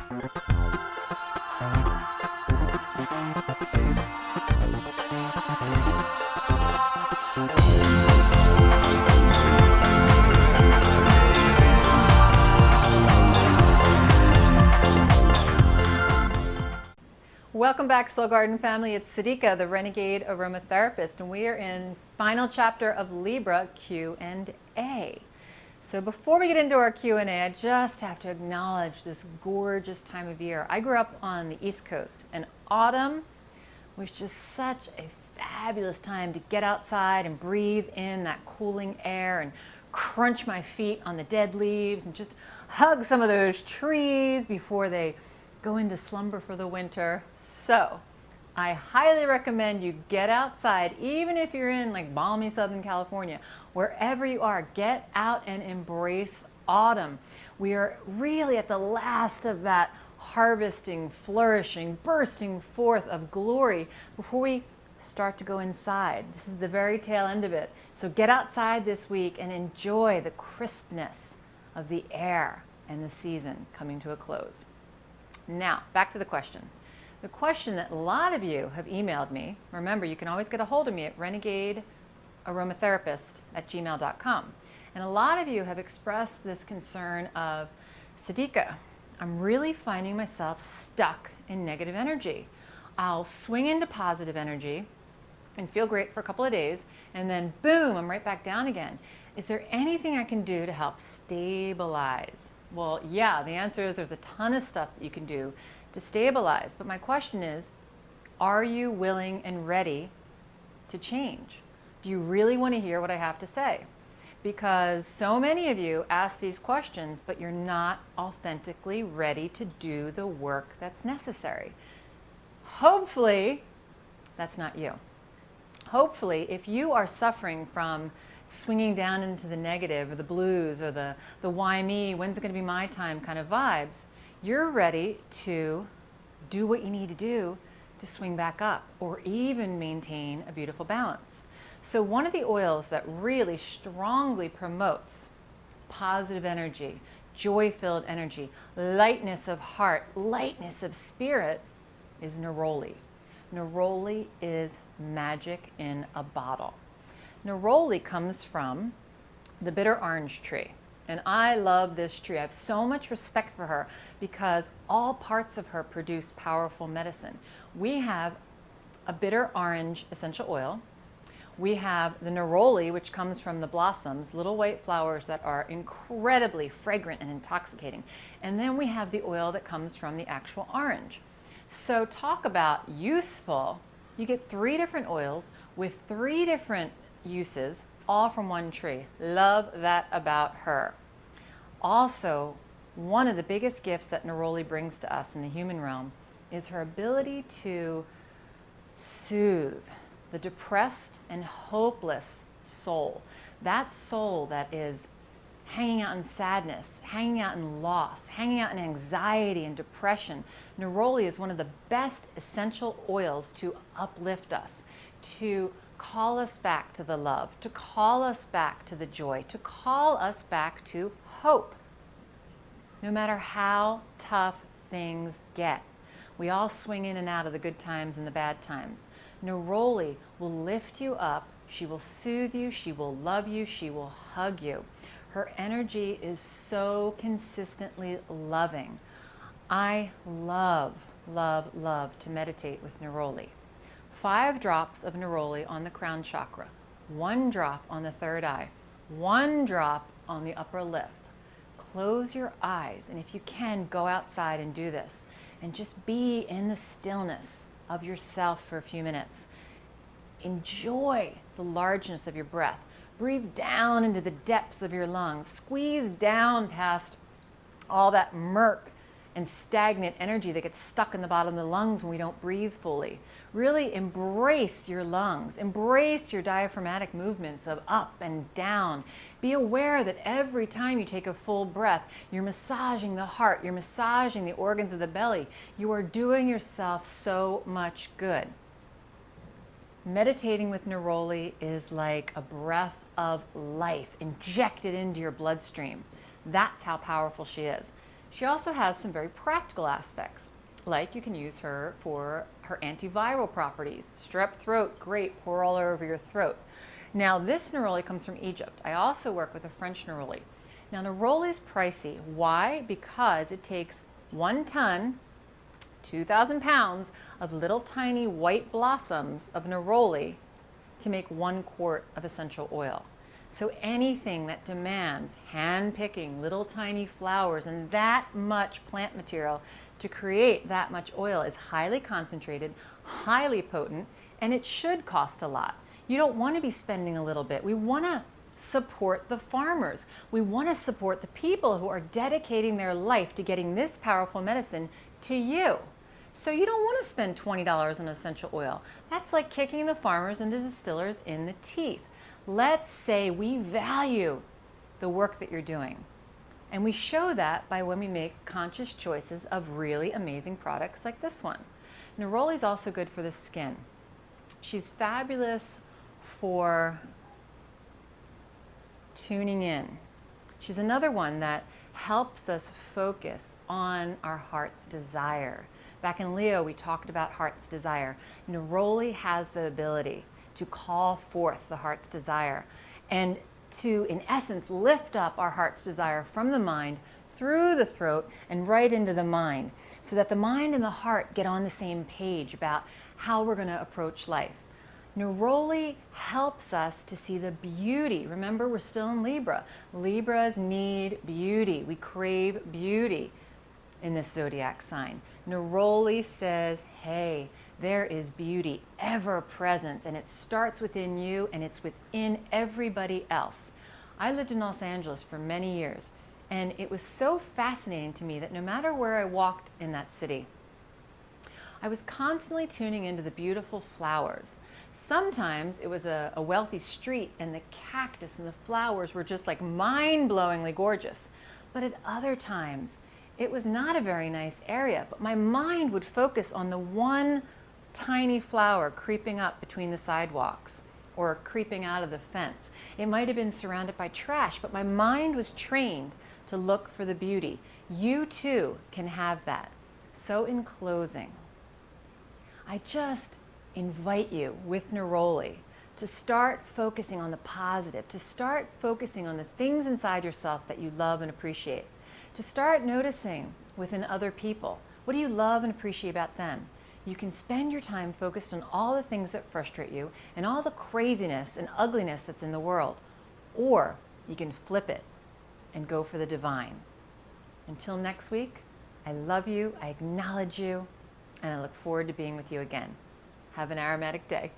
Welcome back, Soul Garden family. It's Siddiqa, the Renegade Aromatherapist, and we are in final chapter of Libra Q&A. So before we get into our Q&A, I just have to acknowledge this gorgeous time of year. I grew up on the East Coast, and autumn was just such a fabulous time to get outside and breathe in that cooling air and crunch my feet on the dead leaves and just hug some of those trees before they go into slumber for the winter. So I highly recommend you get outside, even if you're in like balmy Southern California, wherever you are, get out and embrace autumn. We are really at the last of that harvesting, flourishing, bursting forth of glory before we start to go inside. This is the very tail end of it. So get outside this week and enjoy the crispness of the air and the season coming to a close. Now, back to the question. The question that a lot of you have emailed me, remember, you can always get a hold of me at renegadearomatherapist@gmail.com. And a lot of you have expressed this concern of, Siddiqa, I'm really finding myself stuck in negative energy. I'll swing into positive energy and feel great for a couple of days, and then boom, I'm right back down again. Is there anything I can do to help stabilize? Well, yeah, the answer is there's a ton of stuff that you can do to stabilize. But my question is, are you willing and ready to change? Do you really want to hear what I have to say? Because so many of you ask these questions, but you're not authentically ready to do the work that's necessary. Hopefully, that's not you. Hopefully, if you are suffering from swinging down into the negative or the blues or the why me, when's it going to be my time kind of vibes, you're ready to do what you need to do to swing back up or even maintain a beautiful balance. So one of the oils that really strongly promotes positive energy, joy-filled energy, lightness of heart, lightness of spirit is neroli. Neroli is magic in a bottle. Neroli comes from the bitter orange tree. And I love this tree. I have so much respect for her because all parts of her produce powerful medicine. We have a bitter orange essential oil. We have the neroli, which comes from the blossoms, little white flowers that are incredibly fragrant and intoxicating. And then we have the oil that comes from the actual orange. So talk about useful. You get 3 different oils with 3 different uses, all from one tree. Love that about her. Also, one of the biggest gifts that neroli brings to us in the human realm is her ability to soothe the depressed and hopeless soul. That soul that is hanging out in sadness, hanging out in loss, hanging out in anxiety and depression. Neroli is one of the best essential oils to uplift us, to call us back to the love, to call us back to the joy, to call us back to hope. No matter how tough things get, we all swing in and out of the good times and the bad times. Neroli will lift you up, she will soothe you, she will love you, she will hug you. Her energy is so consistently loving. I love, love, love to meditate with neroli. 5 drops of neroli on the crown chakra, 1 drop on the 3rd eye, 1 drop on the upper lip. Close your eyes, and if you can, go outside and do this. And just be in the stillness of yourself for a few minutes. Enjoy the largeness of your breath. Breathe down into the depths of your lungs. Squeeze down past all that murk and stagnant energy that gets stuck in the bottom of the lungs when we don't breathe fully. Really embrace your lungs. Embrace your diaphragmatic movements of up and down. Be aware that every time you take a full breath, you're massaging the heart, you're massaging the organs of the belly. You are doing yourself so much good. Meditating with neroli is like a breath of life injected into your bloodstream. That's how powerful she is. She also has some very practical aspects, like you can use her for her antiviral properties. Strep throat, great, pour all over your throat. Now this neroli comes from Egypt. I also work with a French neroli. Now neroli is pricey. Why? Because it takes 1 ton, 2,000 pounds of little tiny white blossoms of neroli to make 1 quart of essential oil. So anything that demands hand picking little tiny flowers and that much plant material to create that much oil is highly concentrated, highly potent, and it should cost a lot. You don't want to be spending a little bit. We want to support the farmers. We want to support the people who are dedicating their life to getting this powerful medicine to you. So you don't want to spend $20 on essential oil. That's like kicking the farmers and the distillers in the teeth. Let's say we value the work that you're doing. And we show that by when we make conscious choices of really amazing products like this one. Neroli is also good for the skin. She's fabulous for tuning in. She's another one that helps us focus on our heart's desire. Back in Leo, we talked about heart's desire. Neroli has the ability to call forth the heart's desire and to, in essence, lift up our heart's desire from the mind through the throat and right into the mind, so that the mind and the heart get on the same page about how we're going to approach life. Neroli helps us to see the beauty. Remember, we're still in Libra. Libras need beauty. We crave beauty in this zodiac sign. Neroli says, hey, there is beauty ever present, and it starts within you and it's within everybody else. I lived in Los Angeles for many years, and it was so fascinating to me that no matter where I walked in that city, I was constantly tuning into the beautiful flowers. Sometimes it was a wealthy street and the cactus and the flowers were just like mind-blowingly gorgeous. But at other times, it was not a very nice area, but my mind would focus on the one tiny flower creeping up between the sidewalks or creeping out of the fence. It might have been surrounded by trash, but my mind was trained to look for the beauty. You too can have that. So in closing, I just invite you with neroli to start focusing on the positive, to start focusing on the things inside yourself that you love and appreciate, to start noticing within other people, what do you love and appreciate about them? You can spend your time focused on all the things that frustrate you and all the craziness and ugliness that's in the world, or you can flip it and go for the divine. Until next week, I love you, I acknowledge you, and I look forward to being with you again. Have an aromatic day.